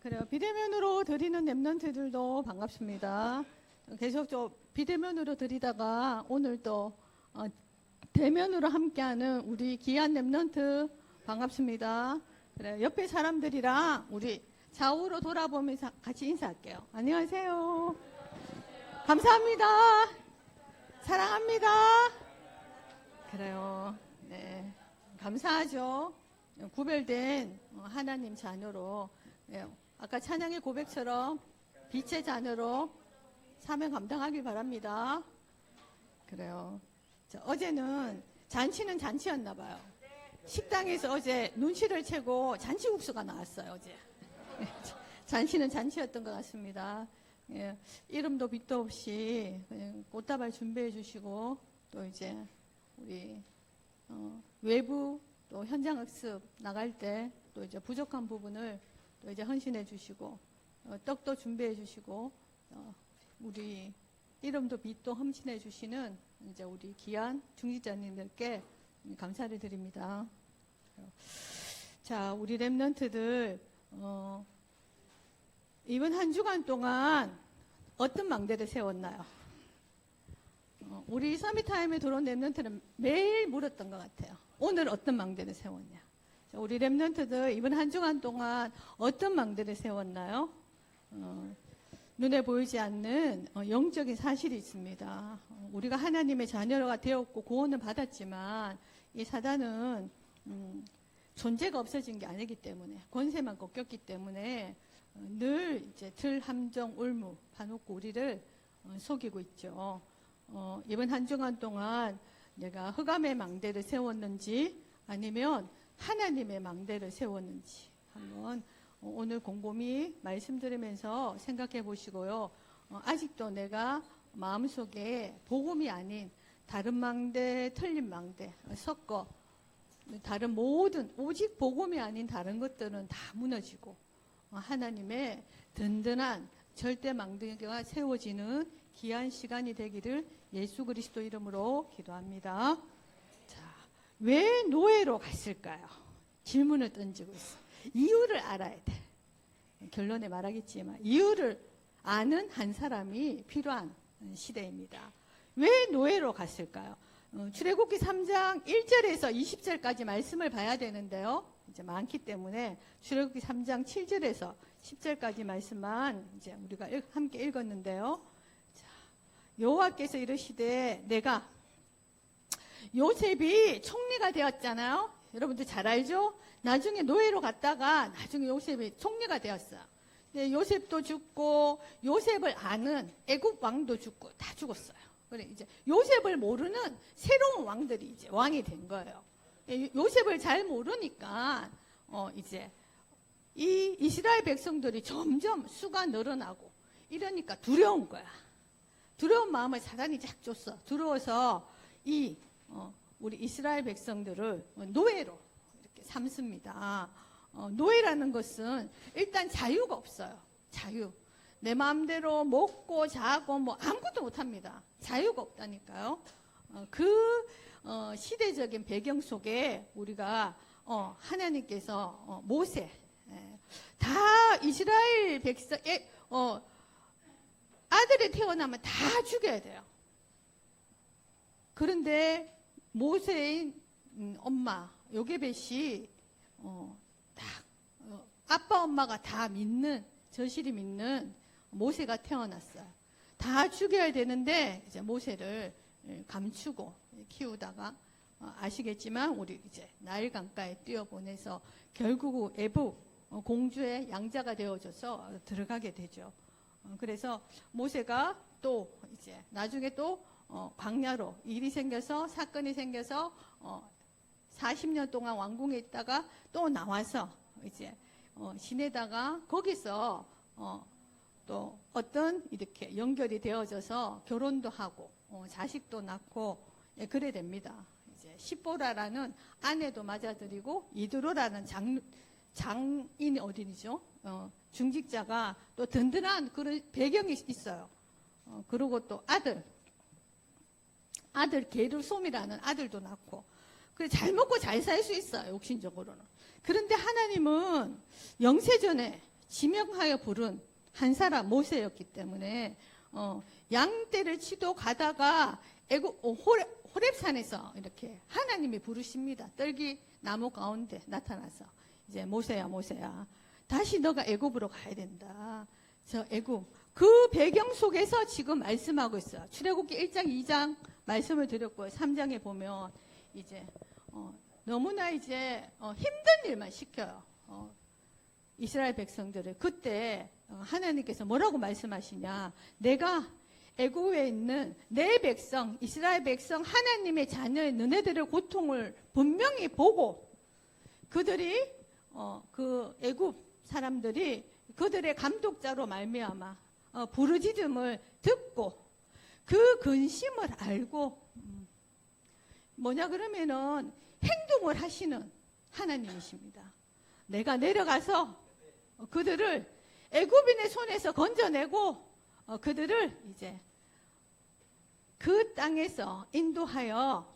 그래요. 비대면으로 드리는 랩런트들도 반갑습니다. 계속 비대면으로 드리다가 오늘 또 대면으로 함께하는 우리 귀한 랩런트 반갑습니다. 그래요. 옆에 사람들이랑 우리 좌우로 돌아보면서 같이 인사할게요. 안녕하세요. 감사합니다. 사랑합니다. 그래요. 네, 감사하죠. 구별된 하나님 자녀로, 네, 아까 찬양의 고백처럼 빛의 자녀로 사명 감당하길 바랍니다. 그래요. 어제는 잔치는 잔치였나 봐요. 식당에서 어제 눈치를 채고 잔치국수가 나왔어요. 어제 잔치는 잔치였던 것 같습니다. 예, 이름도 빛도 없이 그냥 꽃다발 준비해 주시고, 또 이제 우리 외부 또 현장 학습 나갈 때 또 이제 부족한 부분을 또 이제 헌신해 주시고, 떡도 준비해 주시고, 우리 이름도 빛도 헌신해 주시는 이제 우리 귀한 중직자님들께 감사를 드립니다. 자, 우리 랩런트들 이번 한 주간 동안 어떤 망대를 세웠나요? 우리 서밋타임에 들어온 랩런트는 매일 물었던 것 같아요. 오늘 어떤 망대를 세웠냐? 자, 우리 랩런트들 이번 한 주간 동안 어떤 망대를 세웠나요? 눈에 보이지 않는 영적인 사실이 있습니다. 우리가 하나님의 자녀가 되었고 구원을 받았지만 이 사단은 존재가 없어진 게 아니기 때문에, 권세만 꺾였기 때문에 늘 이제 들, 함정, 올무 파놓고 우리를 속이고 있죠. 이번 한 주간 동안 내가 흑암의 망대를 세웠는지 아니면 하나님의 망대를 세웠는지 한번 오늘 곰곰이 말씀 들으면서 생각해 보시고요. 아직도 내가 마음속에 복음이 아닌 다른 망대, 틀린 망대 섞어 다른 모든, 오직 복음이 아닌 다른 것들은 다 무너지고 하나님의 든든한 절대 망대가 세워지는 귀한 시간이 되기를 예수 그리스도 이름으로 기도합니다. 자, 왜 노예로 갔을까요? 질문을 던지고 있어. 이유를 알아야 돼. 결론에 말하겠지만 이유를 아는 한 사람이 필요한 시대입니다. 왜 노예로 갔을까요? 출애굽기 3장 1절에서 20절까지 말씀을 봐야 되는데요. 이제 많기 때문에 출애굽기 3장 7절에서 10절까지 말씀만 이제 우리가 함께 읽었는데요. 자, 여호와께서 이르시되 내가 요셉이 총리가 되었잖아요. 여러분들 잘 알죠? 나중에 노예로 갔다가 나중에 요셉이 총리가 되었어요. 근데 요셉도 죽고 요셉을 아는 애국 왕도 죽고 다 죽었어요. 그래 이제 요셉을 모르는 새로운 왕들이 이제 왕이 된 거예요. 요셉을 잘 모르니까 이제 이 이스라엘 백성들이 점점 수가 늘어나고 이러니까 두려운 거야. 두려운 마음을 사단이 쫙 줬어. 두려워서 우리 이스라엘 백성들을 노예로 이렇게 삼습니다. 노예라는 것은 일단 자유가 없어요. 자유. 내 마음대로 먹고 자고 뭐 아무것도 못합니다. 자유가 없다니까요. 시대적인 배경 속에 우리가 하나님께서 모세 다 이스라엘 백성 아들이 태어나면 다 죽여야 돼요. 그런데 모세의 엄마 요게벳이 아빠 엄마가 다 믿는, 저실이 믿는 모세가 태어났어요. 다 죽여야 되는데 이제 모세를 감추고 키우다가 아시겠지만 우리 이제 나일 강가에 뛰어보내서 결국 애부 공주의 양자가 되어져서 들어가게 되죠. 그래서 모세가 또 이제 나중에 또 광야로 일이 생겨서 사건이 생겨서 40년 동안 왕궁에 있다가 또 나와서 이제 시내다가 거기서 또 어떤 이렇게 연결이 되어져서 결혼도 하고 자식도 낳고 그래 됩니다. 이제 십보라라는 아내도 맞아들이고 이드로라는 장인 어린이죠. 중직자가 또 든든한 그런 배경이 있어요. 그리고 또 아들 게르솜이라는 아들도 낳고 그래 잘 먹고 잘 살 수 있어요. 욕심적으로는. 그런데 하나님은 영세전에 지명하여 부른 한 사람 모세였기 때문에 양떼를 치도 가다가 호렙산에서 이렇게 하나님이 부르십니다. 떨기 나무 가운데 나타나서 이제 모세야 모세야 다시 너가 애굽으로 가야 된다. 저 애굽 그 배경 속에서 지금 말씀하고 있어요. 출애굽기 1장 2장 말씀을 드렸고요. 3장에 보면 이제 너무나 이제 힘든 일만 시켜요. 이스라엘 백성들을. 그때 하나님께서 뭐라고 말씀하시냐. 내가 애굽에 있는 내 백성 이스라엘 백성 하나님의 자녀의 너네들의 고통을 분명히 보고 그들이 그 애굽 사람들이 그들의 감독자로 말미암아 부르짖음을 듣고 그 근심을 알고 뭐냐 그러면은 행동을 하시는 하나님이십니다. 내가 내려가서 그들을 애굽인의 손에서 건져내고 그들을 이제 그 땅에서 인도하여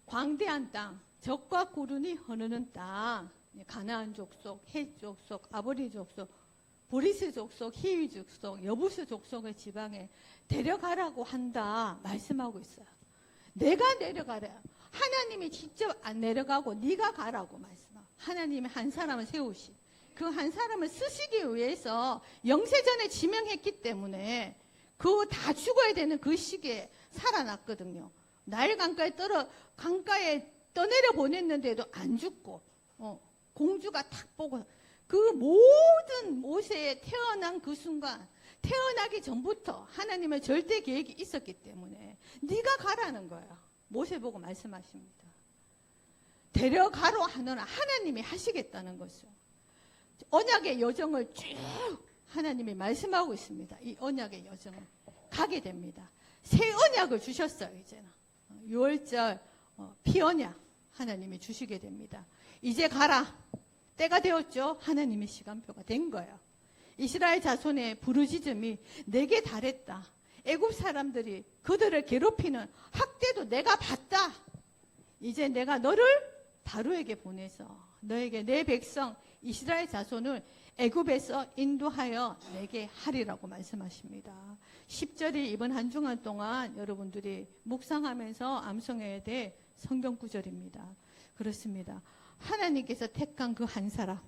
광대한 땅, 적과 구름이 흐르는 땅, 가나안 족속, 헷 족속, 아보리 족속, 보리스 족속, 히위 족속, 여부스 족속의 지방에 데려가라고 한다 말씀하고 있어요. 내가 내려가래요. 하나님이 직접 안 내려가고 네가 가라고 말씀하고 하나님이 한 사람을 세우시 그 한 사람을 쓰시기 위해서 영세전에 지명했기 때문에 그 다 죽어야 되는 그 시기에 살아났거든요. 나일 강가에 떠내려 보냈는데도 안 죽고 공주가 탁 보고 그 모든 모세에 태어난 그 순간 태어나기 전부터 하나님의 절대 계획이 있었기 때문에 네가 가라는 거예요. 모세 보고 말씀하십니다. 데려가로 하느라 하나님이 하시겠다는 것이죠. 언약의 여정을 쭉 하나님이 말씀하고 있습니다. 이 언약의 여정을 가게 됩니다. 새 언약을 주셨어요. 이제는 6월절 피언약 하나님이 주시게 됩니다. 이제 가라. 때가 되었죠. 하나님의 시간표가 된 거예요. 이스라엘 자손의 부르짖음이 내게 달했다. 애굽 사람들이 그들을 괴롭히는 학대도 내가 봤다. 이제 내가 너를 바로에게 보내서 너에게 내 백성 이스라엘 자손을 애굽에서 인도하여 내게 하리라고 말씀하십니다. 10절이 이번 한 주간 동안 여러분들이 묵상하면서 암송해야 될 성경 구절입니다. 그렇습니다. 하나님께서 택한 그 한 사람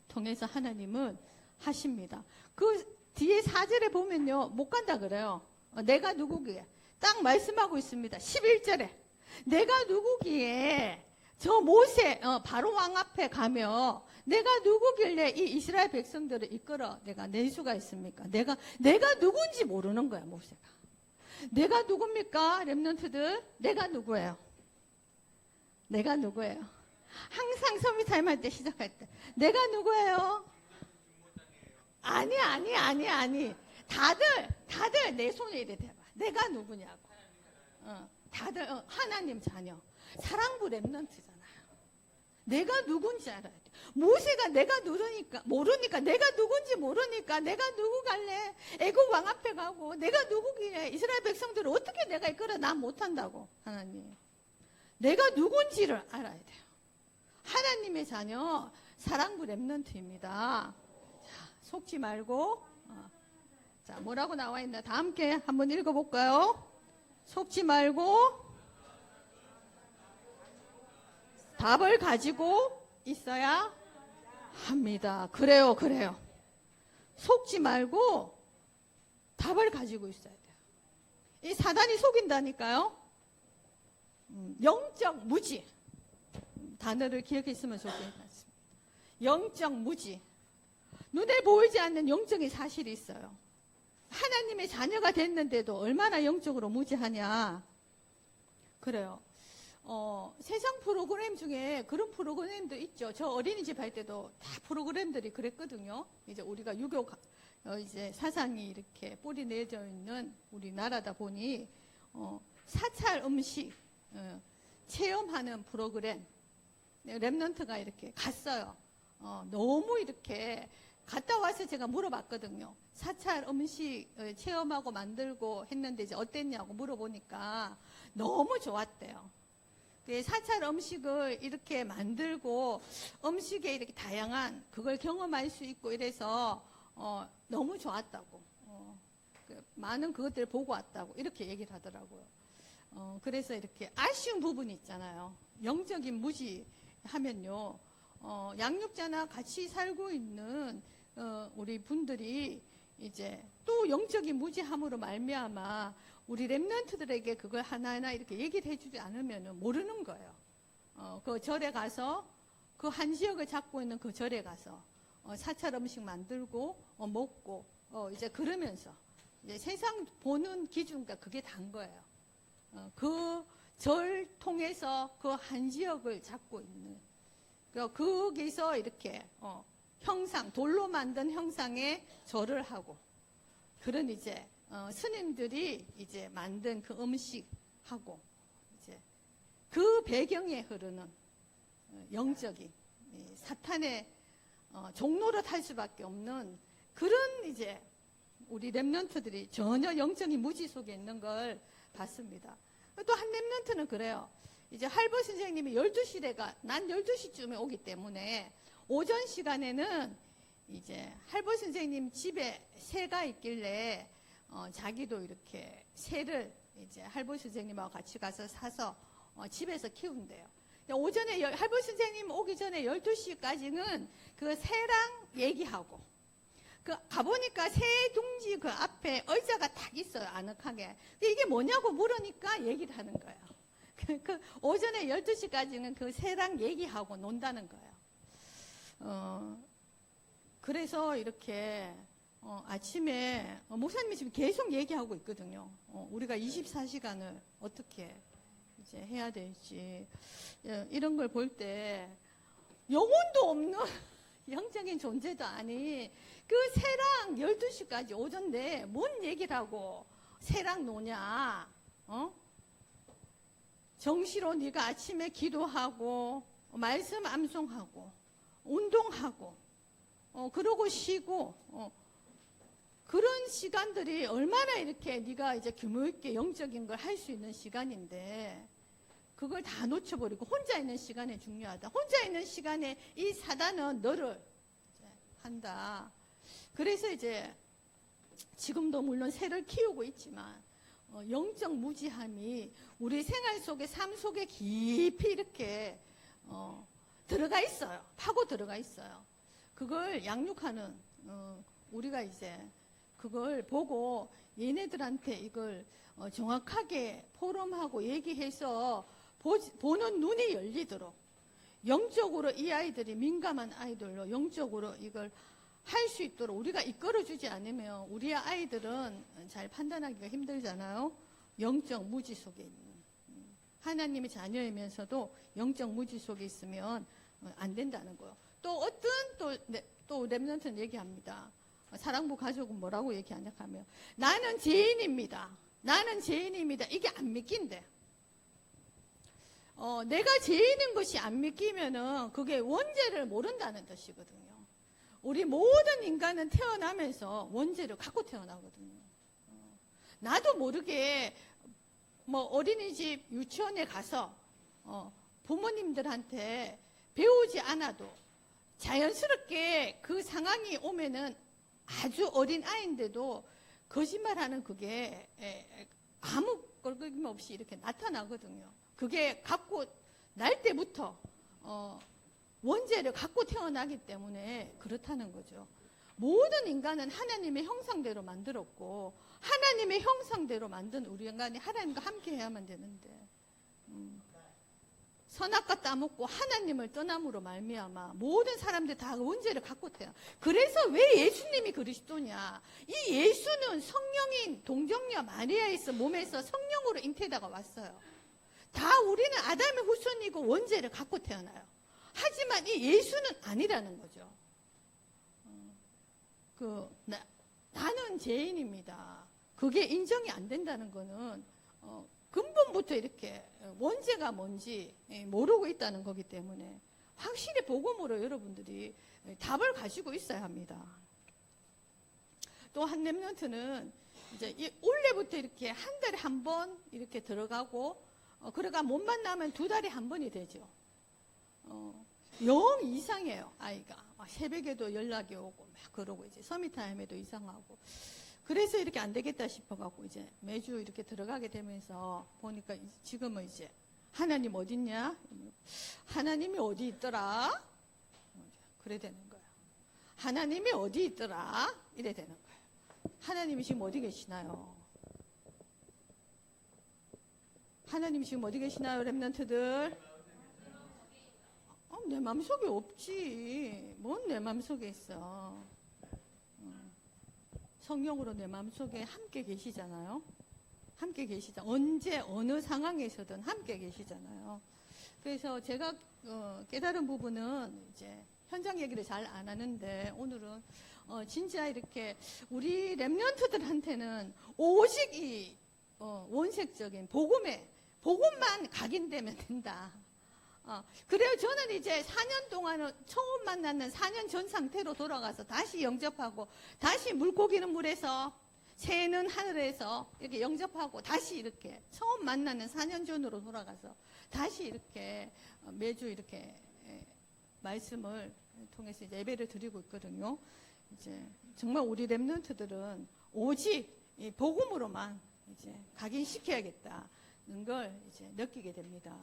통해서 하나님은 하십니다. 그 뒤에 4절에 보면요. 못 간다 그래요. 내가 누구기에 딱 말씀하고 있습니다. 11절에 내가 누구기에 저 모세 바로 왕 앞에 가며 내가 누구길래 이 이스라엘 백성들을 이끌어 내가 낼 수가 있습니까? 내가 누군지 모르는 거야. 모세가. 내가 누굽니까? 렘넌트들 내가 누구예요? 내가 누구예요? 항상 서밋타임 할 때 시작할 때 내가 누구예요? 아니. 다들 내 손에 이래 대봐. 내가 누구냐고. 다들 하나님 자녀. 사랑부 렘넌트잖아요. 내가 누군지 알아야 돼. 모세가 내가 모르니까 내가 누군지 모르니까 내가 누구 갈래? 애굽 왕 앞에 가고 내가 누구기에 이스라엘 백성들을 어떻게 내가 이끌어? 난 못한다고. 하나님. 내가 누군지를 알아야 돼요. 하나님의 자녀 사랑부 렘넌트입니다. 자, 속지 말고 자 뭐라고 나와 있나 다 함께 한번 읽어볼까요? 속지 말고 답을 가지고 있어야 합니다. 그래요. 속지 말고 답을 가지고 있어야 돼요. 이 사단이 속인다니까요. 영적 무지 단어를 기억했으면 좋겠습니다. 영적 무지 눈에 보이지 않는 영적인 사실이 있어요. 하나님의 자녀가 됐는데도 얼마나 영적으로 무지하냐. 그래요. 세상 프로그램 중에 그런 프로그램도 있죠. 저 어린이집 할 때도 다 프로그램들이 그랬거든요. 이제 우리가 유교 이제 사상이 이렇게 뿌리 내져 있는 우리나라다 보니 사찰 음식 체험하는 프로그램 렘넌트가 이렇게 갔어요. 너무 이렇게 갔다 와서 제가 물어봤거든요. 사찰 음식 체험하고 만들고 했는데 이제 어땠냐고 물어보니까 너무 좋았대요. 그 사찰 음식을 이렇게 만들고 음식에 이렇게 다양한 그걸 경험할 수 있고 이래서 너무 좋았다고. 많은 그것들을 보고 왔다고 이렇게 얘기를 하더라고요. 그래서 이렇게 아쉬운 부분이 있잖아요. 영적인 무지 하면요. 양육자나 같이 살고 있는 우리 분들이 이제 또 영적인 무지함으로 말미암아 우리 렘넌트들에게 그걸 하나하나 이렇게 얘기를 해주지 않으면 모르는 거예요. 그 절에 가서 그 한 지역을 잡고 있는 그 절에 가서 사찰 음식 만들고 먹고 이제 그러면서 이제 세상 보는 기준과 그게 단 거예요. 그 절 통해서 그 한 지역을 잡고 있는 거기서 이렇게 형상 돌로 만든 형상의 절을 하고 그런 이제 스님들이 이제 만든 그 음식하고 이제 그 배경에 흐르는 영적인 사탄의 종로로 탈 수밖에 없는 그런 이제 우리 렘넌트들이 전혀 영적인 무지 속에 있는 걸 봤습니다. 또 한 렘넌트는 그래요. 이제 할버 선생님이 12시래가 난 12시쯤에 오기 때문에 오전 시간에는 이제 할버 선생님 집에 새가 있길래 자기도 이렇게 새를 이제 할버 선생님하고 같이 가서 사서 집에서 키운대요. 오전에 할버 선생님 오기 전에 12시까지는 그 새랑 얘기하고 가보니까 새 둥지 그 앞에 의자가 딱 있어요. 아늑하게. 이게 뭐냐고 물으니까 얘기를 하는 거예요. 그 오전에 12시까지는 그 새랑 얘기하고 논다는 거예요. 그래서 이렇게 아침에 목사님이 지금 계속 얘기하고 있거든요. 우리가 24시간을 어떻게 이제 해야 될지 이런 걸 볼 때 영혼도 없는 영적인 존재도 아닌 그 새랑 12시까지 오전 내에 뭔 얘기를 하고 새랑 노냐? 정시로 네가 아침에 기도하고 말씀 암송하고 운동하고 그러고 쉬고 그런 시간들이 얼마나 이렇게 네가 이제 규모 있게 영적인 걸 할 수 있는 시간인데 그걸 다 놓쳐버리고 혼자 있는 시간에 중요하다. 혼자 있는 시간에 이 사단은 너를 이제 한다. 그래서 이제 지금도 물론 새를 키우고 있지만 영적 무지함이 우리 생활 속에 삶 속에 깊이 이렇게 들어가 있어요. 파고 들어가 있어요. 그걸 양육하는 우리가 이제 그걸 보고 얘네들한테 이걸 정확하게 포럼하고 얘기해서 보는 눈이 열리도록 영적으로 이 아이들이 민감한 아이들로 영적으로 이걸 할 수 있도록 우리가 이끌어주지 않으면 우리 아이들은 잘 판단하기가 힘들잖아요. 영적 무지 속에 있는 하나님의 자녀이면서도 영적 무지 속에 있으면 안 된다는 거예요. 또 어떤 또 렘넌트는 얘기합니다. 사랑부 가족은 뭐라고 얘기하냐 하면 나는 죄인입니다. 나는 죄인입니다. 이게 안 믿긴대. 내가 죄인인 것이 안 믿기면은 그게 원죄를 모른다는 뜻이거든요. 우리 모든 인간은 태어나면서 원죄를 갖고 태어나거든요. 나도 모르게 뭐 어린이집 유치원에 가서 부모님들한테 배우지 않아도 자연스럽게 그 상황이 오면은 아주 어린 아이인데도 거짓말하는 그게 아무 껄끄림 없이 이렇게 나타나거든요. 그게 갖고 날 때부터 원죄를 갖고 태어나기 때문에 그렇다는 거죠. 모든 인간은 하나님의 형상대로 만들었고 하나님의 형상대로 만든 우리 인간이 하나님과 함께 해야만 되는데 선악과 따먹고 하나님을 떠남으로 말미암아 모든 사람들 다 원죄를 갖고 태어. 그래서 왜 예수님이 그리스도냐? 이 예수는 성령인 동정녀 마리아에서 몸에서 성령으로 잉태다가 왔어요. 다 우리는 아담의 후손이고 원죄를 갖고 태어나요. 하지만 이 예수는 아니라는 거죠. 나는 죄인입니다. 그게 인정이 안 된다는 거는 근본부터 이렇게 원죄가 뭔지 모르고 있다는 거기 때문에 확실히 복음으로 여러분들이 답을 가지고 있어야 합니다. 또 한 렘넌트는 이제 올해부터 이렇게 한 달에 한 번 이렇게 들어가고 그러니까 못 만나면 2달에 한 번이 되죠. 영 이상해요, 아이가. 새벽에도 연락이 오고 막 그러고 이제 서밋타임에도 이상하고. 그래서 이렇게 안 되겠다 싶어갖고 이제 매주 이렇게 들어가게 되면서 보니까 지금은 이제 하나님 어딨냐? 하나님이 어디 있더라? 그래 되는 거예요. 하나님이 어디 있더라? 이래 되는 거예요. 하나님이 지금 어디 계시나요? 하나님이 지금 어디 계시나요, 렘넌트들? 내 마음속에 없지. 뭔 내 마음속에 있어. 성령으로 내 마음속에 함께 계시잖아요. 함께 계시잖아요. 언제 어느 상황에서든 함께 계시잖아요. 그래서 제가 깨달은 부분은 이제 현장 얘기를 잘 안 하는데 오늘은 진짜 이렇게 우리 렘넌트들한테는 오직 이 원색적인 복음만 각인되면 된다. 그래요. 저는 이제 4년 동안은 처음 만났는 4년 전 상태로 돌아가서 다시 영접하고, 다시 물고기는 물에서, 새는 하늘에서 이렇게 영접하고, 다시 이렇게 처음 만나는 4년 전으로 돌아가서 다시 이렇게 매주 이렇게 말씀을 통해서 이제 예배를 드리고 있거든요. 이제 정말 우리 렘넌트들은 오직 이 복음으로만 이제 각인시켜야겠다는 걸 이제 느끼게 됩니다.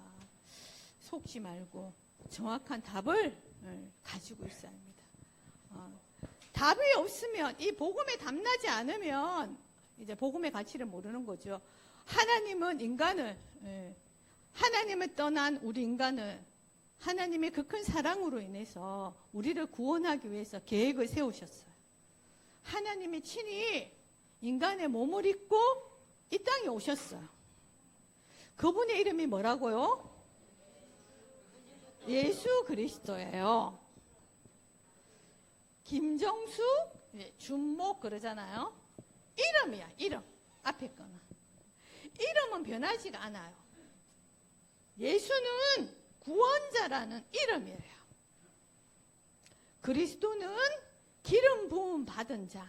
속지 말고 정확한 답을 가지고 있어야 합니다. 답이 없으면, 이 복음에 답나지 않으면 이제 복음의 가치를 모르는 거죠. 하나님은 인간을, 하나님을 떠난 우리 인간을 하나님의 그 큰 사랑으로 인해서 우리를 구원하기 위해서 계획을 세우셨어요. 하나님이 친히 인간의 몸을 입고 이 땅에 오셨어요. 그분의 이름이 뭐라고요? 예수 그리스도예요. 김정수, 준목 그러잖아요. 이름이야, 이름. 앞에 거는. 이름은 변하지가 않아요. 예수는 구원자라는 이름이에요. 그리스도는 기름 부음 받은 자.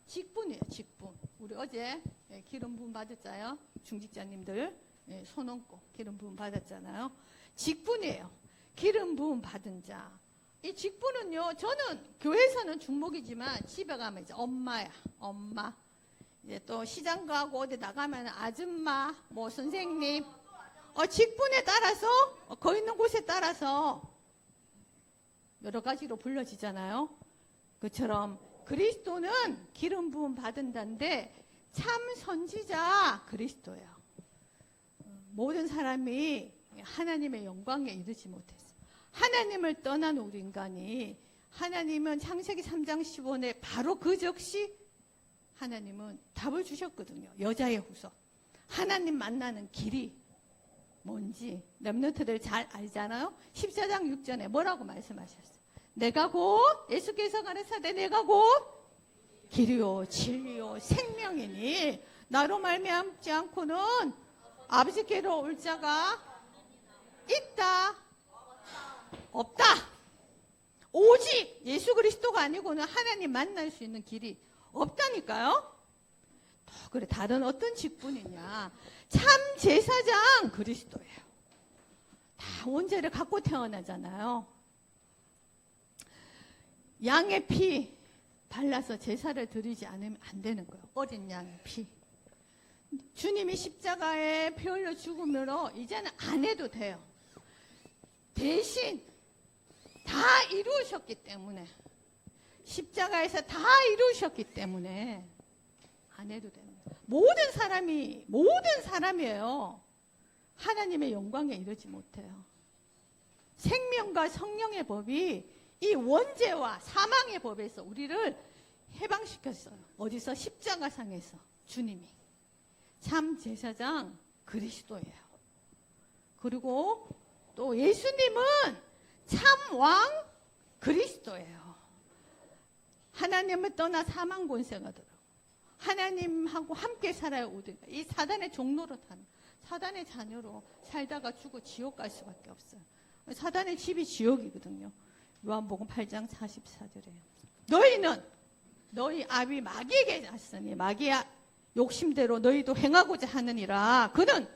직분이에요, 직분. 우리 어제 기름 부음 받았잖아요. 중직자님들 손 얹고 기름 부음 받았잖아요. 직분이에요. 기름 부음 받은 자. 이 직분은요, 저는 교회에서는 중목이지만 집에 가면 이제 엄마야, 엄마. 이제 또 시장 가고 어디 나가면 아줌마, 뭐 선생님. 직분에 따라서, 거 있는 곳에 따라서 여러 가지로 불러지잖아요. 그처럼 그리스도는 기름 부음 받은다는데 참 선지자 그리스도예요. 모든 사람이 하나님의 영광에 이르지 못했어요. 하나님을 떠난 우리 인간이, 하나님은 창세기 3장 15절에 바로 그 즉시 하나님은 답을 주셨거든요. 여자의 후손. 하나님 만나는 길이 뭔지 렘넌트들 잘 알잖아요. 14장 6절에 뭐라고 말씀하셨어요? 내가 곧, 예수께서 가르치되 내가 곧 길이요 진리요 생명이니 나로 말미암지 않고는 아버지께로 올 자가 있다 없다. 오직 예수 그리스도가 아니고는 하나님 만날 수 있는 길이 없다니까요. 그래, 다른 어떤 직분이냐? 참 제사장 그리스도예요. 다 원죄를 갖고 태어나잖아요. 양의 피 발라서 제사를 드리지 않으면 안 되는 거예요. 어린 양의 피. 주님이 십자가에 피 흘려 죽음으로 이제는 안 해도 돼요. 대신 다 이루셨기 때문에, 십자가에서 다 이루셨기 때문에 안 해도 되는 거예요. 모든 사람이에요. 하나님의 영광에 이르지 못해요. 생명과 성령의 법이 이 원죄와 사망의 법에서 우리를 해방시켰어요. 어디서? 십자가상에서. 주님이 참 제사장 그리스도예요. 그리고 또 예수님은 참 왕 그리스도예요. 하나님을 떠나 사망 권세가 들어. 하나님하고 함께 살아야 오든가. 이 사단의 종로로 타는, 사단의 자녀로 살다가 죽어 지옥 갈 수밖에 없어요. 사단의 집이 지옥이거든요. 요한복음 8장 44절에 너희는 너희 아비 마귀에게 잤으니 마귀의 욕심대로 너희도 행하고자 하느니라. 그는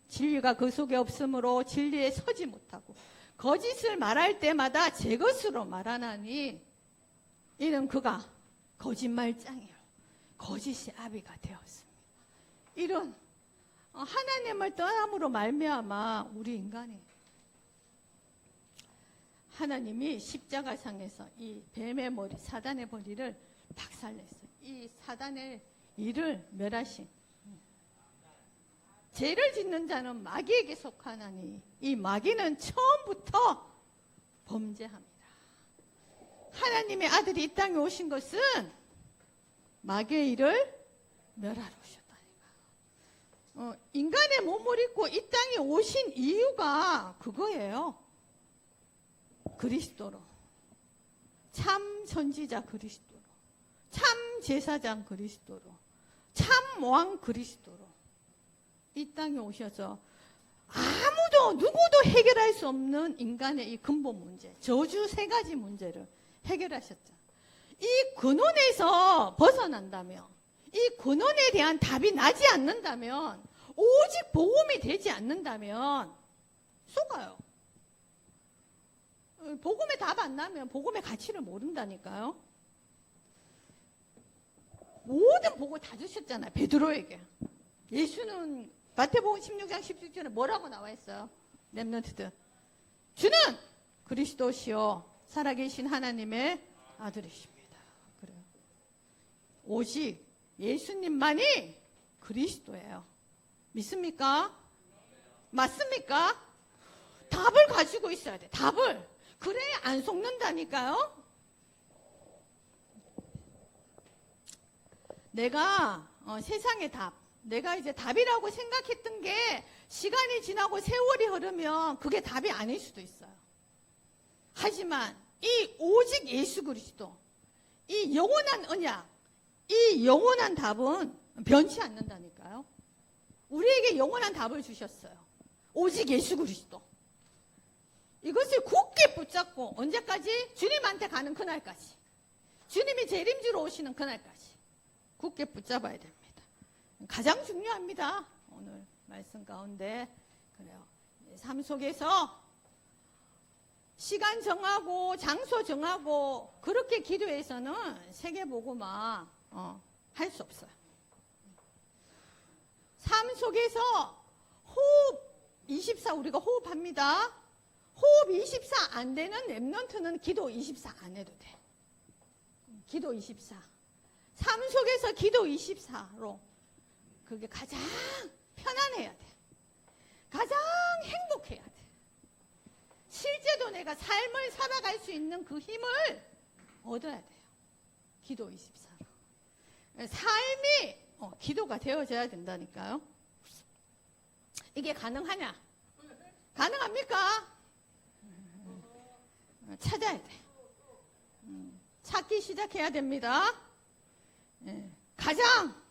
진리가 그 속에 없으므로 진리에 서지 못하고 거짓을 말할 때마다 제 것으로 말하나니 이는 그가 거짓말장이요 거짓의 아비가 되었습니다. 이런 하나님을 떠남으로 말미암아 우리 인간이 하나님이 십자가상에서 이 뱀의 머리, 사단의 머리를 박살냈어요. 이 사단의 일을 멸하신 죄를 짓는 자는 마귀에게 속하나니 이 마귀는 처음부터 범죄합니다. 하나님의 아들이 이 땅에 오신 것은 마귀의 일을 멸하러 오셨다니까. 인간의 몸을 입고 이 땅에 오신 이유가 그거예요. 그리스도로, 참 선지자 그리스도로, 참 제사장 그리스도로, 참 왕 그리스도로 이 땅에 오셔서 아무도 누구도 해결할 수 없는 인간의 이 근본 문제, 저주 세 가지 문제를 해결하셨죠. 이 근원에서 벗어난다면, 이 근원에 대한 답이 나지 않는다면, 오직 복음이 되지 않는다면 속아요. 복음의 답 안 나면 복음의 가치를 모른다니까요. 모든 복을 다 주셨잖아요. 베드로에게. 예수는 마태복음 16장 16절에 뭐라고 나와 있어요? 렘넌트들. 주는 그리스도시요 살아계신 하나님의 아들이십니다. 그래요. 오직 예수님만이 그리스도예요. 믿습니까? 맞습니까? 답을 가지고 있어야 돼. 답을. 그래야 안 속는다니까요. 내가 세상의 답, 내가 이제 답이라고 생각했던 게 시간이 지나고 세월이 흐르면 그게 답이 아닐 수도 있어요. 하지만 이 오직 예수 그리스도, 이 영원한 언약, 이 영원한 답은 변치 않는다니까요. 우리에게 영원한 답을 주셨어요. 오직 예수 그리스도. 이것을 굳게 붙잡고 언제까지? 주님한테 가는 그날까지. 주님이 재림주로 오시는 그날까지 굳게 붙잡아야 됩니다. 가장 중요합니다. 오늘 말씀 가운데. 그래요. 삶 속에서 시간 정하고 장소 정하고 그렇게 기도해서는 세계복음화 할 수 없어요. 삶 속에서 호흡 24 우리가 호흡합니다. 호흡 24 안 되는 렘넌트는 기도 24 안 해도 돼. 기도 24. 삶 속에서 기도 24로 그게 가장 편안해야 돼. 가장 행복해야 돼. 실제도 내가 삶을 살아갈 수 있는 그 힘을 얻어야 돼요. 기도 24로. 삶이 기도가 되어져야 된다니까요. 이게 가능하냐? 가능합니까? 찾아야 돼. 찾기 시작해야 됩니다. 가장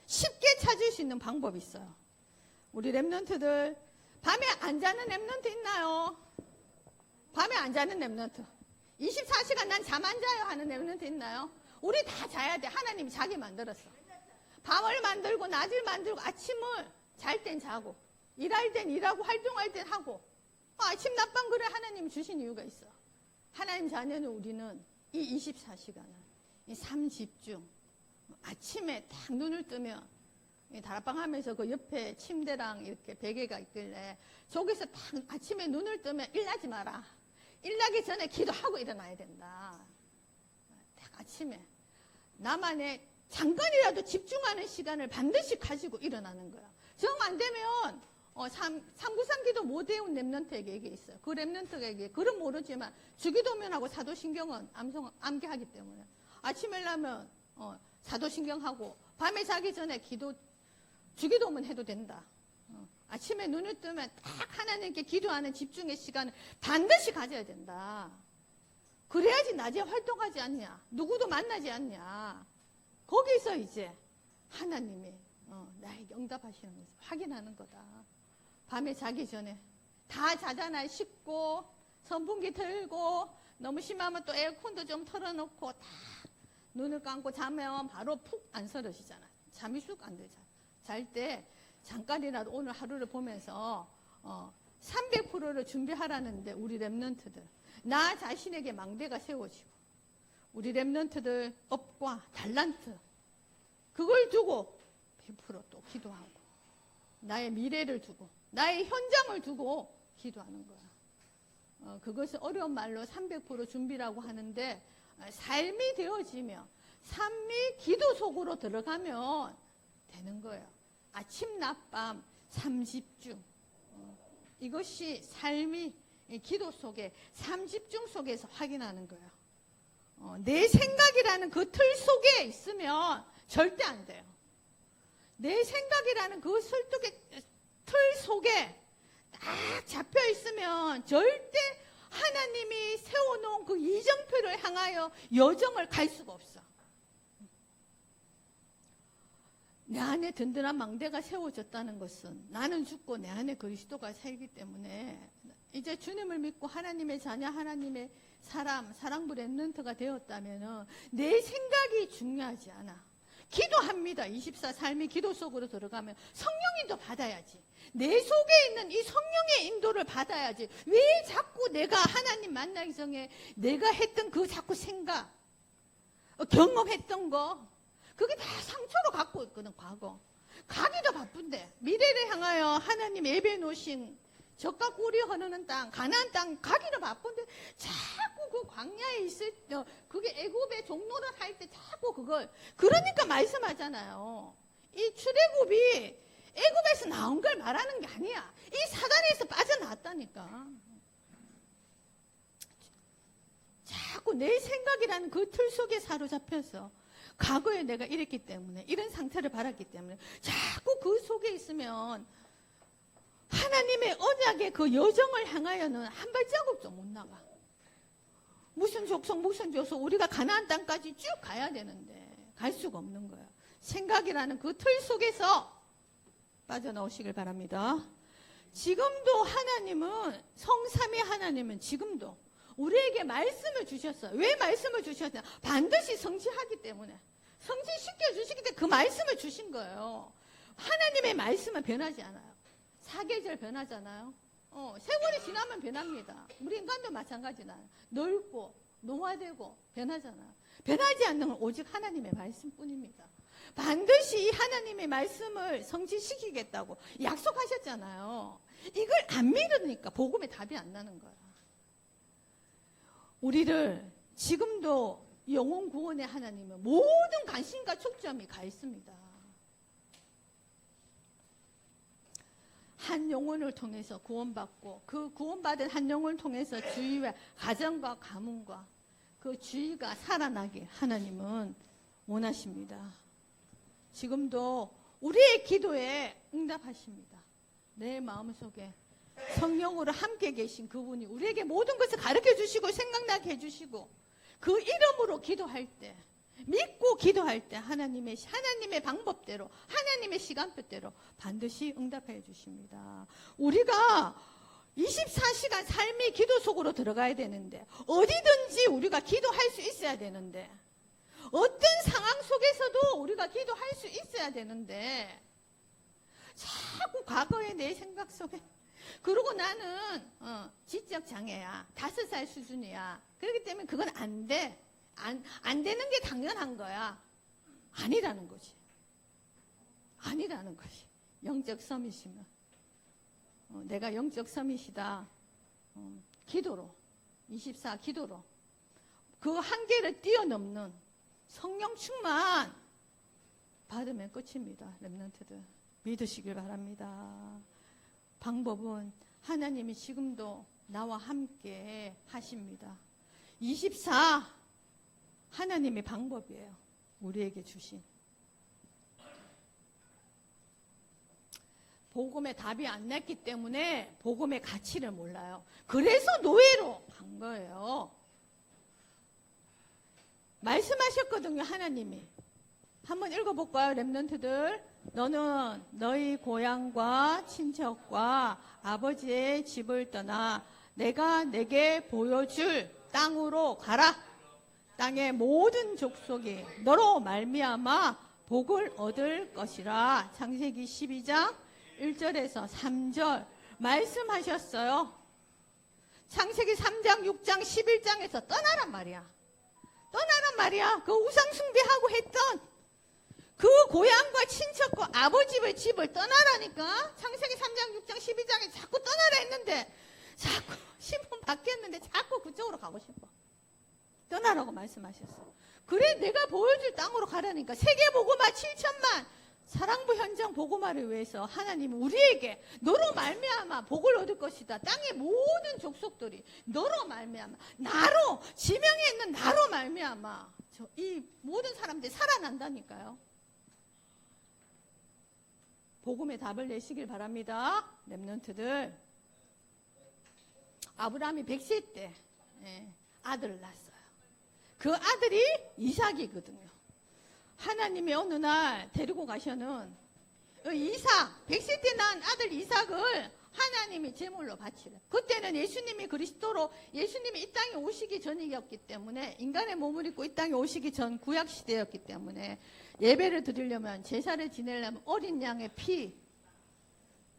쉽게 찾을 수 있는 방법이 있어요. 우리 렘넌트들 밤에 안 자는 렘넌트 있나요? 밤에 안 자는 렘넌트. 24시간 난 잠 안 자요 하는 렘넌트 있나요? 우리 다 자야 돼. 하나님이 자게 만들었어. 밤을 만들고 낮을 만들고 아침을 잘 땐 자고 일할 땐 일하고 활동할 땐 하고 아침 낮밤 그래 하나님이 주신 이유가 있어. 하나님 자녀는 우리는 이 24시간을 이 삶 집중 아침에 딱 눈을 뜨면 다락방 하면서 그 옆에 침대랑 이렇게 베개가 있길래 저기서 딱 아침에 눈을 뜨면 일나지 마라. 일나기 전에 기도하고 일어나야 된다. 딱 아침에 나만의 잠깐이라도 집중하는 시간을 반드시 가지고 일어나는 거야. 정 안 되면 393 기도 못 외운 렘넌트에게 얘기 있어요. 그 렘넌트에게 그건 모르지만 주기도면하고 사도신경은 암기하기 때문에 아침에 일어나면 사도신경하고 밤에 자기 전에 주기도문 해도 된다. 아침에 눈을 뜨면 딱 하나님께 기도하는 집중의 시간을 반드시 가져야 된다. 그래야지 낮에 활동하지 않냐. 누구도 만나지 않냐. 거기서 이제 하나님이 나에게 응답하시는 것을 확인하는 거다. 밤에 자기 전에 다 자잖아요. 씻고 선풍기 틀고 너무 심하면 또 에어컨도 좀 틀어놓고 다 눈을 감고 자면 바로 푹 안 쓰러지잖아요. 잠이 쑥 안 들잖아요. 잘 때 잠깐이라도 오늘 하루를 보면서 300%를 준비하라는데 우리 랩런트들 나 자신에게 망대가 세워지고 우리 랩런트들 업과 달란트 그걸 두고 100%또 기도하고 나의 미래를 두고 나의 현장을 두고 기도하는 거야. 그것을 어려운 말로 300% 준비라고 하는데 삶이 되어지며 삶이 기도 속으로 들어가면 되는 거예요. 아침 낮밤 30중 이것이 삶이 기도 속에 30중 속에서 확인하는 거예요. 내 생각이라는 그 틀 속에 있으면 절대 안 돼요. 내 생각이라는 그 틀 속에 딱 잡혀 있으면 절대 하나님이 세워놓은 그 이정표를 향하여 여정을 갈 수가 없어. 내 안에 든든한 망대가 세워졌다는 것은 나는 죽고 내 안에 그리스도가 살기 때문에 이제 주님을 믿고 하나님의 자녀, 하나님의 사랑부 랩런트가 되었다면 내 생각이 중요하지 않아. 기도합니다. 24 삶의 기도 속으로 들어가면 성령인도 받아야지. 내 속에 있는 이 성령의 인도를 받아야지. 왜 자꾸 내가 하나님 만나기 전에 내가 했던 그 자꾸 생각, 경험했던 거 그게 다 상처로 갖고 있거든. 과거 가기도 바쁜데 미래를 향하여 하나님 예배해 놓으신 적과 꿀이 흐르는 땅 가나안 땅 가기도 바쁜데 자꾸 그 광야에 있을 때 그게 애굽의 종로를 할 때 자꾸 그걸 그러니까 말씀하잖아요. 이 출애굽이 애굽에서 나온 걸 말하는 게 아니야. 이 사단에서 빠져나왔다니까. 자꾸 내 생각이라는 그 틀 속에 사로잡혀서 과거에 내가 이랬기 때문에 이런 상태를 받았기 때문에 자꾸 그 속에 있으면 하나님의 언약의 그 여정을 향하여는 한 발자국도 못 나가. 무슨 족속 무슨 족속 우리가 가나안 땅까지 쭉 가야 되는데 갈 수가 없는 거야. 생각이라는 그 틀 속에서 빠져나오시길 바랍니다. 지금도 하나님은 성삼위 하나님은 지금도 우리에게 말씀을 주셨어요. 왜 말씀을 주셨냐? 반드시 성취하기 때문에. 성취시켜 주시기 때문에 그 말씀을 주신 거예요. 하나님의 말씀은 변하지 않아요. 사계절 변하잖아요. 세월이 지나면 변합니다. 우리 인간도 마찬가지잖아요. 넓고 노화되고 변하잖아요. 변하지 않는 건 오직 하나님의 말씀뿐입니다. 반드시 이 하나님의 말씀을 성취시키겠다고 약속하셨잖아요. 이걸 안 믿으니까 복음의 답이 안 나는 거야. 우리를 지금도 영혼 구원의 하나님은 모든 관심과 초점이 가 있습니다. 한 영혼을 통해서 구원받고 그 구원받은 한 영혼을 통해서 주위와 가정과 가문과 그 주위가 살아나게 하나님은 원하십니다. 지금도 우리의 기도에 응답하십니다. 내 마음속에 성령으로 함께 계신 그분이 우리에게 모든 것을 가르쳐 주시고 생각나게 해주시고 그 이름으로 기도할 때 믿고 기도할 때 하나님의 방법대로 하나님의 시간표대로 반드시 응답해 주십니다. 우리가 24시간 삶의 기도 속으로 들어가야 되는데 어디든지 우리가 기도할 수 있어야 되는데 어떤 상황 속에서도 우리가 기도할 수 있어야 되는데 자꾸 과거의 내 생각 속에 그리고 나는 지적 장애야. 5살 수준이야. 그렇기 때문에 그건 안 돼. 안 되는 게 당연한 거야. 아니라는 거지. 아니라는 것이. 영적 서밋이면. 내가 영적 서밋이다. 기도로. 24 기도로. 그 한계를 뛰어넘는 성령 충만 받으면 끝입니다. 랩런트들. 믿으시길 바랍니다. 방법은 하나님이 지금도 나와 함께 하십니다. 24 하나님의 방법이에요. 우리에게 주신. 복음의 답이 안 났기 때문에 복음의 가치를 몰라요. 그래서 노예로 간 거예요. 말씀하셨거든요. 하나님이. 한번 읽어볼까요? 랩런트들. 너는 너희 고향과 친척과 아버지의 집을 떠나 내가 내게 보여줄 땅으로 가라. 땅의 모든 족속이 너로 말미암아 복을 얻을 것이라. 창세기 12장 1절에서 3절 말씀하셨어요. 창세기 3장, 6장, 11장에서 떠나란 말이야. 떠나란 말이야. 그 우상 숭배하고 했던 그 고향과 친척과 아버지 집을 떠나라니까. 창세기 3장, 6장, 12장에 자꾸 떠나라 했는데 자꾸 신분 바뀌었는데 자꾸 그쪽으로 가고 싶어. 떠나라고 말씀하셨어. 그래 내가 보여줄 땅으로 가라니까. 세계복음화 7천만 사랑부 현장 복음화를 위해서 하나님이 우리에게 너로 말미암아 복을 얻을 것이다. 땅의 모든 족속들이 너로 말미암아 나로 지명에 있는 나로 말미암아 이 모든 사람들이 살아난다니까요. 복음의 답을 내시길 바랍니다. 렘넌트들. 아브라함이 100세 때 아들을 낳았어요. 그 아들이 이삭이거든요. 하나님이 어느 날 데리고 가셔는 이삭, 100세 때 낳은 아들 이삭을 하나님이 제물로 바치래. 그때는 예수님이 그리스도로 예수님이 이 땅에 오시기 전이었기 때문에 인간의 몸을 입고 이 땅에 오시기 전 구약 시대였기 때문에 예배를 드리려면 제사를 지내려면 어린 양의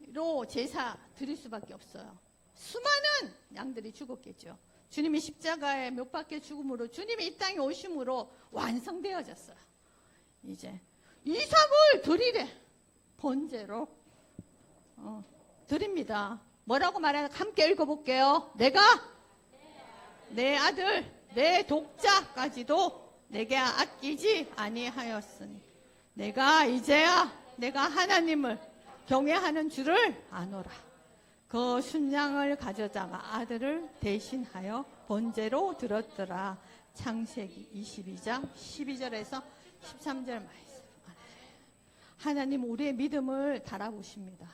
피로 제사 드릴 수밖에 없어요. 수많은 양들이 죽었겠죠. 주님이 십자가에 못 박혀 죽음으로 주님이 이 땅에 오심으로 완성되어졌어요. 이제 이삭을 드리래. 번제로 드립니다. 뭐라고 말하나 함께 읽어볼게요. 내가 내 아들 내 독자까지도 내게 아끼지 아니하였으니 내가 이제야 내가 하나님을 경외하는 줄을 아노라. 그 순양을 가져다가 아들을 대신하여 번제로 드렸더라. 창세기 22장 12절에서 13절 말씀. 하나님 우리의 믿음을 달아보십니다.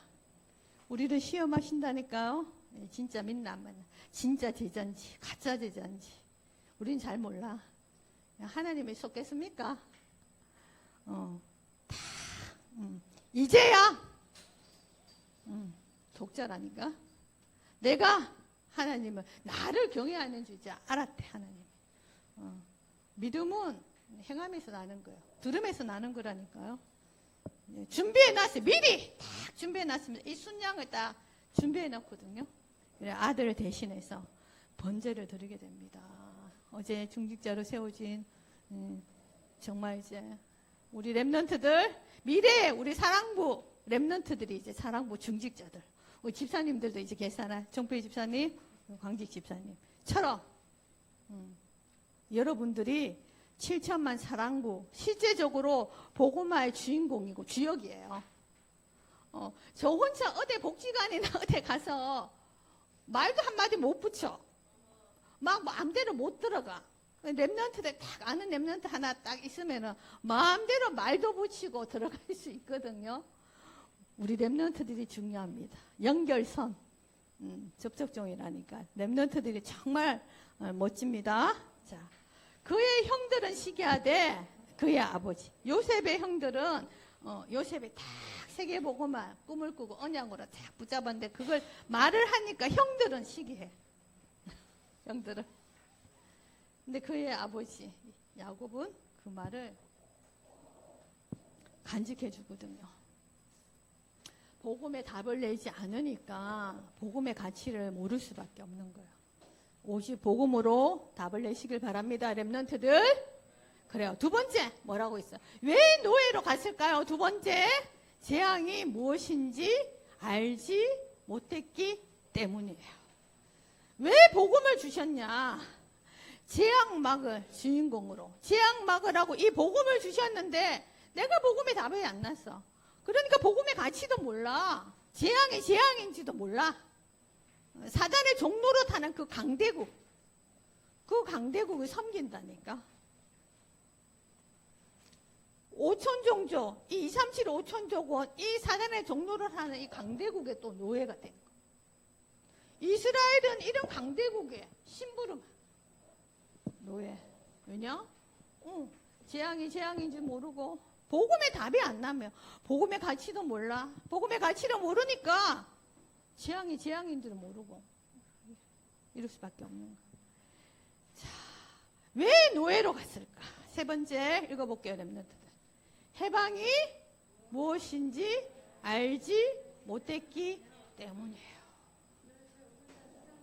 우리를 시험하신다니까요. 진짜 믿나 안 믿나. 진짜 제자인지 가짜 제자인지 우린 잘 몰라. 하나님이 속겠습니까? 이제야 독자라니까. 내가 하나님을 나를 경외하는 줄이지 알았대. 하나님. 믿음은 행함에서 나는 거예요. 들음에서 나는 거라니까요. 준비해놨어요. 미리 딱 준비해놨습니다. 이 순양을 딱 준비해놨거든요. 그래 아들을 대신해서 번제를 드리게 됩니다. 어제 중직자로 세워진 정말 이제 우리 렘넌트들 미래에 우리 사랑부 렘넌트들이 이제 사랑부 중직자들 우리 집사님들도 이제 계산할 정필 집사님, 광직 집사님처럼 여러분들이 7천만 사랑부 실제적으로 복음화의 주인공이고 주역이에요. 저 혼자 어디 복지관이나 어디 가서 말도 한마디 못 붙여. 막 마음대로 못 들어가. 렘넌트들 딱 아는 렘넌트 하나 딱 있으면은 마음대로 말도 붙이고 들어갈 수 있거든요. 우리 렘넌트들이 중요합니다. 연결선, 접촉종이라니까 렘넌트들이 정말 멋집니다. 자, 그의 형들은 시기하되 그의 아버지 요셉의 형들은 요셉이 딱 세계복음화 꿈을 꾸고 언약으로 딱 붙잡았는데 그걸 말을 하니까 형들은 시기해. 형들은. 근데 그의 아버지 야곱은 그 말을 간직해 주거든요. 복음의 답을 내지 않으니까 복음의 가치를 모를 수밖에 없는 거예요. 오직 복음으로 답을 내시길 바랍니다. 렘넌트들. 그래요. 두 번째 뭐라고 있어요? 왜 노예로 갔을까요? 두 번째 재앙이 무엇인지 알지 못했기 때문이에요. 왜 복음을 주셨냐? 재앙 막을 주인공으로 재앙 막으라고 이 복음을 주셨는데 내가 복음의 답이 안 났어. 그러니까 복음의 가치도 몰라. 재앙이 재앙인지도 몰라. 사단의 종로로 타는 그 강대국, 그 강대국을 섬긴다니까. 5천종조, 이 237 5천조건 이 사단의 종로로 타는 이 강대국의 또 노예가 된 거. 이스라엘은 이런 강대국의 심부름 노예. 왜냐? 재앙이 재앙인지 모르고 복음의 답이 안 나면 복음의 가치도 몰라. 복음의 가치를 모르니까 재앙이 재앙인 줄 모르고 이럴 수밖에 없는 거야. 자, 왜 노예로 갔을까? 세 번째 읽어볼게요, 렘넌트들. 해방이 무엇인지 알지 못됐기 때문이에요.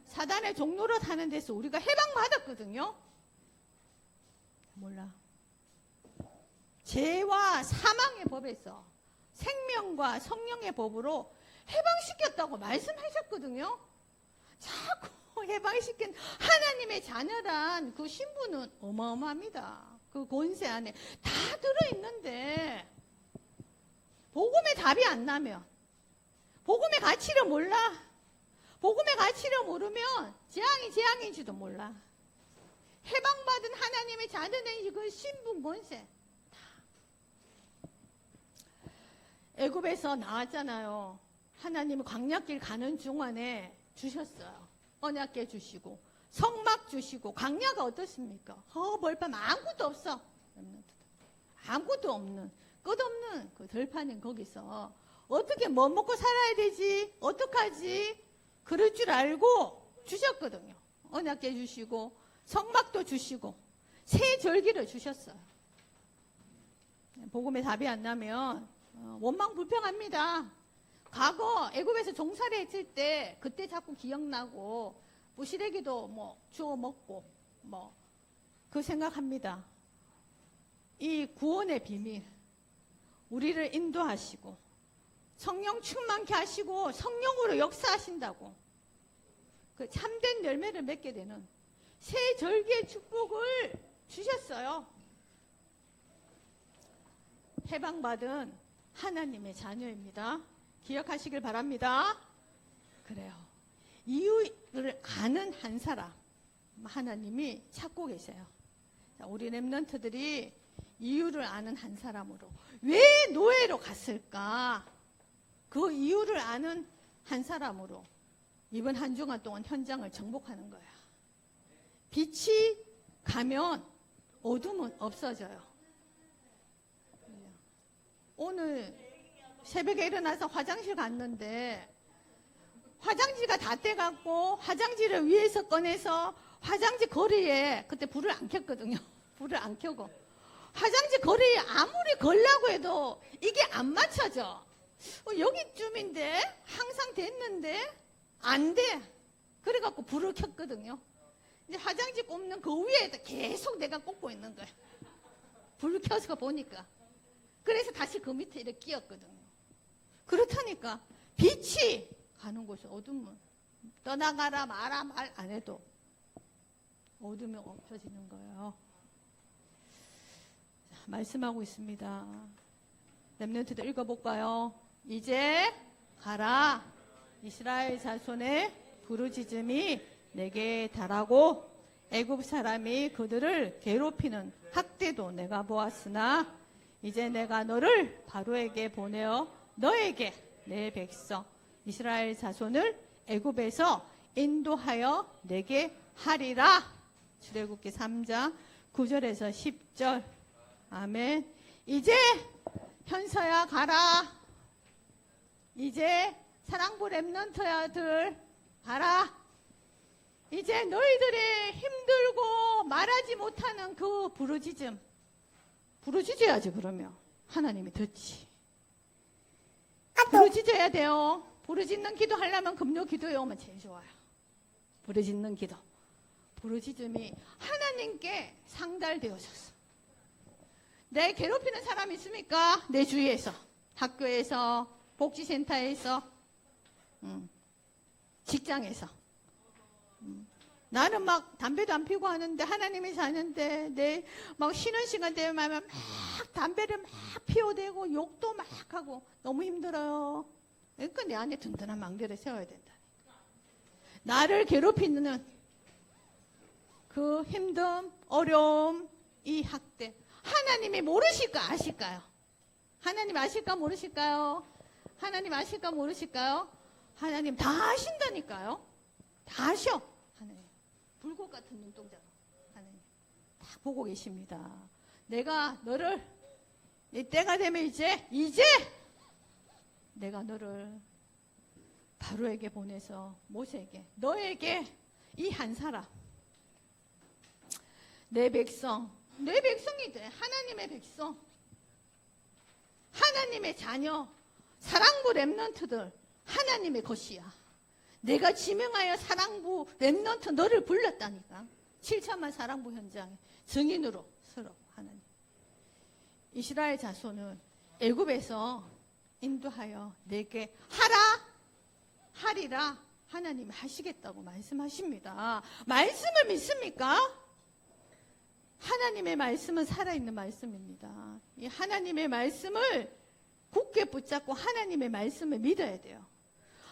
사단의 종로로 사는 데서 우리가 해방받았거든요. 몰라. 죄와 사망의 법에서 생명과 성령의 법으로 해방시켰다고 말씀하셨거든요. 자꾸 해방시킨 하나님의 자녀란 그 신분은 어마어마합니다. 그 권세 안에 다 들어있는데 복음의 답이 안 나면, 복음의 가치를 몰라, 복음의 가치를 모르면 재앙인지도 몰라. 해방받은 하나님의 자녀는 그 신분 권세 애굽에서 나왔잖아요. 하나님은 광야길 가는 중간에 주셨어요. 언약궤 주시고 성막 주시고. 광야가 어떻습니까? 벌판 아무것도 없어. 아무것도 없는, 끝없는 그 들판인 거기서 어떻게 뭐 먹고 살아야 되지? 어떡하지? 그럴 줄 알고 주셨거든요. 언약궤 주시고 성막도 주시고 새 절기를 주셨어요. 복음의 답이 안 나면 원망 불평합니다. 과거 애굽에서 종살이 했을 때 그때 자꾸 기억나고 부시래기도 뭐 주워 먹고 뭐 그 생각합니다. 이 구원의 비밀, 우리를 인도하시고 성령 충만케 하시고 성령으로 역사하신다고 그 참된 열매를 맺게 되는 새 절기의 축복을 주셨어요. 해방받은 하나님의 자녀입니다. 기억하시길 바랍니다. 그래요. 이유를 아는 한 사람 하나님이 찾고 계세요. 자, 우리 렘넌트들이 이유를 아는 한 사람으로 왜 노예로 갔을까? 그 이유를 아는 한 사람으로 이번 한 주간 동안 현장을 정복하는 거야. 빛이 가면 어둠은 없어져요. 오늘 새벽에 일어나서 화장실 갔는데 화장지가 다 떼갖고 화장지를 위에서 꺼내서 화장지 거리에 그때 불을 안 켰거든요. 불을 안 켜고 화장지 거리에 아무리 걸라고 해도 이게 안 맞춰져. 여기쯤인데 항상 됐는데 안 돼. 그래갖고 불을 켰거든요. 이제 화장지 꼽는 그 위에 계속 내가 꽂고 있는 거야. 불 켜서 보니까. 그래서 다시 그 밑에 이렇게 끼었거든요. 그렇다니까 빛이 가는 곳에 어둠은 떠나가라 마라 말 안 해도 어둠이 없어지는 거예요. 자, 말씀하고 있습니다. 렘넌트들 읽어볼까요? 이제 가라. 이스라엘 자손의 부르짖음이 내게 달하고 애굽 사람이 그들을 괴롭히는 학대도 내가 보았으나 이제 내가 너를 바로에게 보내어 너에게 내 백성 이스라엘 자손을 애굽에서 인도하여 내게 하리라. 출애굽기 3장 9절에서 10절. 아멘. 이제 현서야 가라. 이제 사랑부 렘넌트야들 가라. 이제 너희들의 힘들고 말하지 못하는 그 부르짖음, 부르짖어야지. 그러면 하나님이 듣지. 부르짖어야 돼요. 부르짖는 기도 하려면 금요 기도에 오면 제일 좋아요. 부르짖는 기도. 부르짖음이 하나님께 상달되어졌어. 내 괴롭히는 사람 있습니까? 내 주위에서, 학교에서, 복지센터에서, 직장에서. 나는 막 담배도 안 피우고 하는데 하나님이 사는데 내 막 쉬는 시간 되면 막 담배를 막 피워대고 욕도 막 하고 너무 힘들어요. 그러니까 내 안에 든든한 망대를 세워야 된다. 나를 괴롭히는 그 힘듦, 어려움, 이 학대 하나님이 모르실까 아실까요? 하나님 아실까 모르실까요? 하나님 아실까 모르실까요? 하나님 다 아신다니까요. 다 아셔. 하나님 불꽃 같은 눈동자로 하나님 다 보고 계십니다. 내가 너를 이 때가 되면 이제 내가 너를 바로에게 보내서 모세에게 너에게 이 한 사람 내 백성 내 백성이 돼. 하나님의 백성 하나님의 자녀 사랑부 렘넌트들 하나님의 것이야. 내가 지명하여 사랑부 렘넌트 너를 불렀다니까. 7천만 사랑부 현장에 증인으로 서라고 하나님. 이스라엘 자손은 애굽에서 인도하여 내게 하리라 하나님이 하시겠다고 말씀하십니다. 말씀을 믿습니까? 하나님의 말씀은 살아있는 말씀입니다. 이 하나님의 말씀을 굳게 붙잡고 하나님의 말씀을 믿어야 돼요.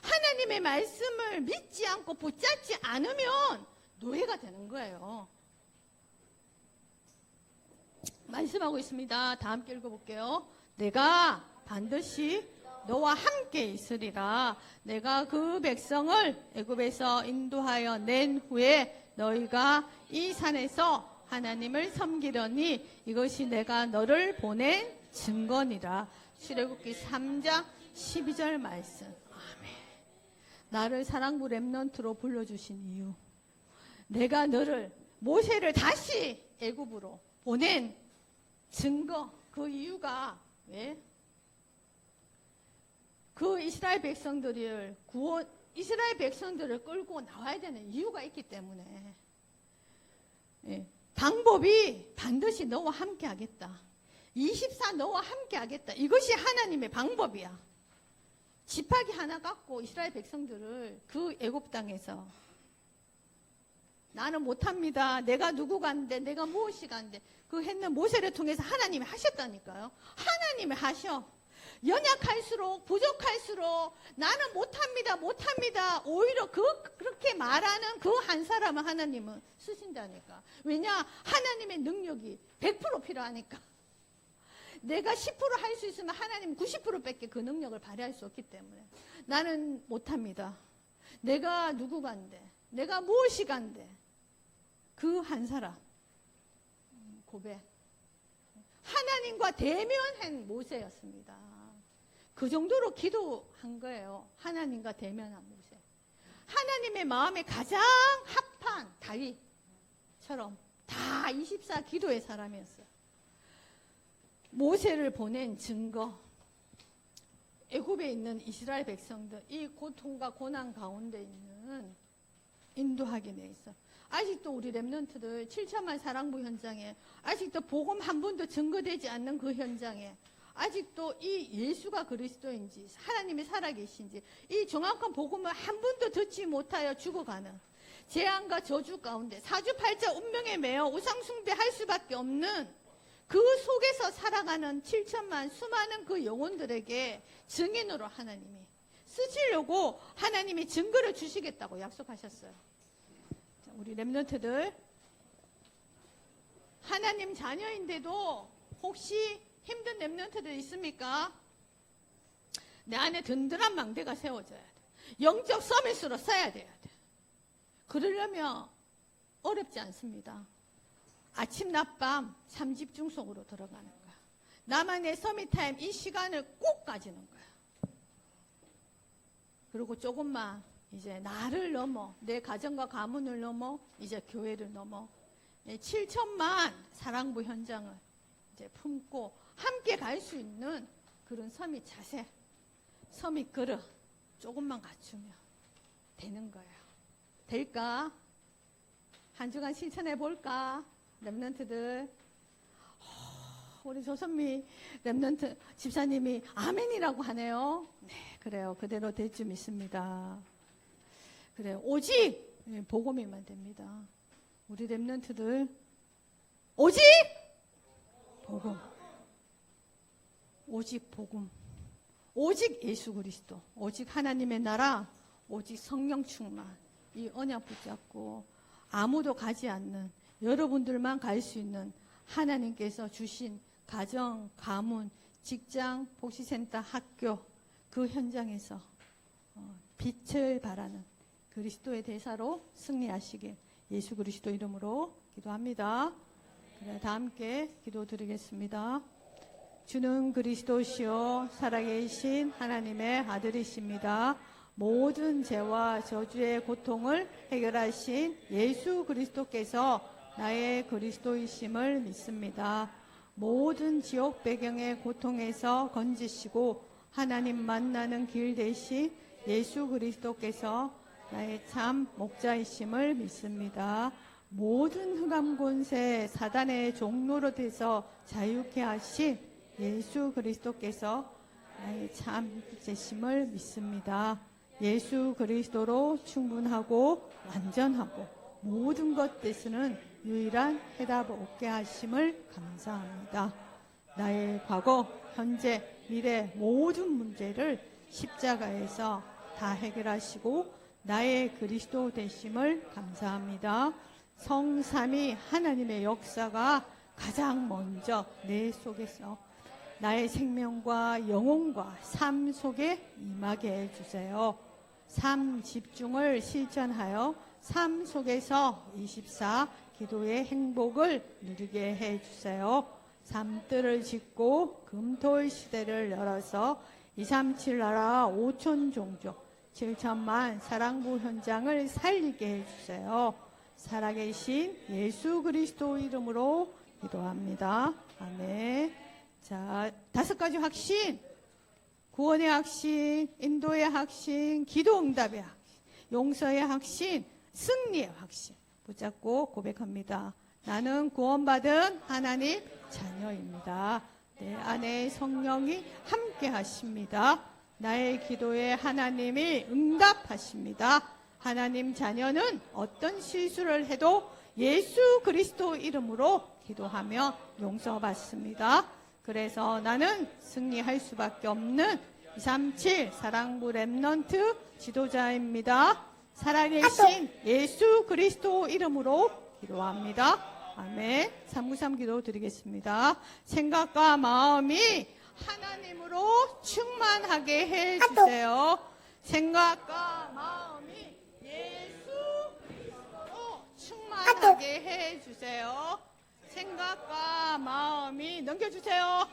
하나님의 말씀을 믿지 않고 붙잡지 않으면 노예가 되는 거예요. 말씀하고 있습니다. 다 함께 읽어볼게요. 내가 반드시 너와 함께 있으리라. 내가 그 백성을 애굽에서 인도하여 낸 후에 너희가 이 산에서 하나님을 섬기려니 이것이 내가 너를 보낸 증거니라. 출애굽기 3장 12절 말씀. 아멘. 나를 사랑부 렘넌트로 불러주신 이유, 내가 너를 모세를 다시 애굽으로 보낸 증거, 그 이유가 왜? 그 이스라엘 백성들을 끌고 나와야 되는 이유가 있기 때문에. 예. 방법이 반드시 너와 함께 하겠다. 24 너와 함께 하겠다. 이것이 하나님의 방법이야. 지팡이 하나 갖고 이스라엘 백성들을 그 애굽 땅에서 나는 못합니다. 내가 누구간데 내가 무엇이 간데 그 했는 모세를 통해서 하나님이 하셨다니까요. 하나님이 하셔. 연약할수록 부족할수록 나는 못합니다. 오히려 그렇게 말하는 그 한 사람을 하나님은 쓰신다니까. 왜냐? 하나님의 능력이 100% 필요하니까. 내가 10% 할 수 있으면 하나님 90%밖에 그 능력을 발휘할 수 없기 때문에 나는 못합니다. 내가 누구간데 내가 무엇이 간데 그 한 사람 고백. 하나님과 대면한 모세였습니다. 그 정도로 기도한 거예요. 하나님과 대면한 모세. 하나님의 마음에 가장 합한 다윗처럼 다 24 기도의 사람이었어요. 모세를 보낸 증거. 애굽에 있는 이스라엘 백성들, 이 고통과 고난 가운데 있는 인도하기 위해서. 아직도 우리 렘넌트들 7천만 사랑부 현장에 아직도 복음 한 번도 증거되지 않는 그 현장에 아직도 이 예수가 그리스도인지 하나님이 살아계신지 이 정확한 복음을 한 번도 듣지 못하여 죽어가는 재앙과 저주 가운데 사주팔자 운명에 매여 우상숭배할 수밖에 없는 그 속에서 살아가는 7천만 수많은 그 영혼들에게 증인으로 하나님이 쓰시려고 하나님이 증거를 주시겠다고 약속하셨어요. 우리 렘넌트들 하나님 자녀인데도 혹시 힘든 렘넌트들 있습니까? 내 안에 든든한 망대가 세워져야 돼. 영적 서밋으로 써야 돼야 돼. 그러려면 어렵지 않습니다. 아침 낮밤 3집중 속으로 들어가는 거야. 나만의 서밋타임 이 시간을 꼭 가지는 거야. 그리고 조금만 이제 나를 넘어 내 가정과 가문을 넘어 이제 교회를 넘어 7천만 사랑부 현장을 이제 품고 함께 갈 수 있는 그런 서밋 자세, 서밋 그릇 조금만 갖추면 되는 거예요. 될까? 한 주간 실천해 볼까? 렘넌트들. 우리 조선미 렘넌트 집사님이 아멘이라고 하네요. 네, 그래요. 그대로 될 줄 믿습니다. 그래요. 오직 복음이면 됩니다. 우리 렘넌트들 오직 복음, 오직 복음, 오직 예수 그리스도, 오직 하나님의 나라, 오직 성령 충만, 이 언약 붙잡고 아무도 가지 않는 여러분들만 갈 수 있는 하나님께서 주신 가정, 가문, 직장, 복지센터, 학교 그 현장에서 빛을 발하는 그리스도의 대사로 승리하시길 예수 그리스도 이름으로 기도합니다. 그래, 다 함께 기도드리겠습니다. 주는 그리스도시요 살아계신 하나님의 아들이십니다. 모든 죄와 저주의 고통을 해결하신 예수 그리스도께서 나의 그리스도이심을 믿습니다. 모든 지옥 배경의 고통에서 건지시고 하나님 만나는 길 대신 예수 그리스도께서 나의 참 목자이심을 믿습니다. 모든 흑암 권세 사단의 종로로 돼서 자유케 하신 예수 그리스도께서 나의 참 목자이심을 믿습니다. 예수 그리스도로 충분하고 완전하고 모든 것에서는 유일한 해답을 얻게 하심을 감사합니다. 나의 과거, 현재, 미래 모든 문제를 십자가에서 다 해결하시고 나의 그리스도 되심을 감사합니다. 성삼위 하나님의 역사가 가장 먼저 내 속에서 나의 생명과 영혼과 삶 속에 임하게 해주세요. 삶 집중을 실천하여 삶 속에서 24 기도의 행복을 누리게 해주세요. 삶뜰을 짓고 금토의 시대를 열어서 237 나라 5천 종족 7천만 사랑부 현장을 살리게 해주세요. 살아계신 예수 그리스도 이름으로 기도합니다. 아멘. 자, 5가지 확신. 구원의 확신, 인도의 확신, 기도 응답의 확신, 용서의 확신, 승리의 확신 붙잡고 고백합니다. 나는 구원받은 하나님 자녀입니다. 내 안에 성령이 함께 하십니다. 나의 기도에 하나님이 응답하십니다. 하나님 자녀는 어떤 실수를 해도 예수 그리스도 이름으로 기도하며 용서받습니다. 그래서 나는 승리할 수밖에 없는 237 사랑부 렘넌트 지도자입니다. 살아계신 예수 그리스도 이름으로 기도합니다. 아멘. 393 기도 드리겠습니다. 생각과 마음이 하나님으로 충만하게 해주세요. 생각과 마음이 예수 그리스도로 충만하게 해주세요. 생각과 마음이 넘겨주세요.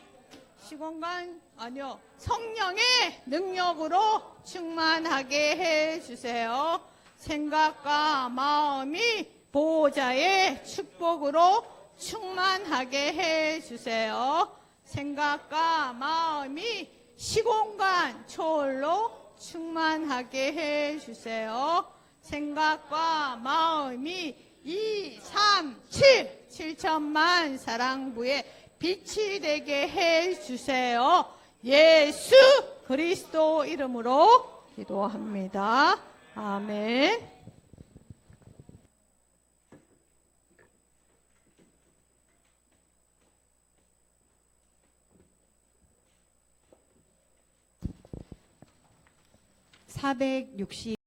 시공간 아니요, 성령의 능력으로 충만하게 해주세요. 생각과 마음이 보호자의 축복으로 충만하게 해주세요. 생각과 마음이 시공간 초월로 충만하게 해주세요. 생각과 마음이 2, 3, 7 7천만 사랑부의 빛이 되게 해주세요. 예수 그리스도 이름으로 기도합니다. 아멘. (460)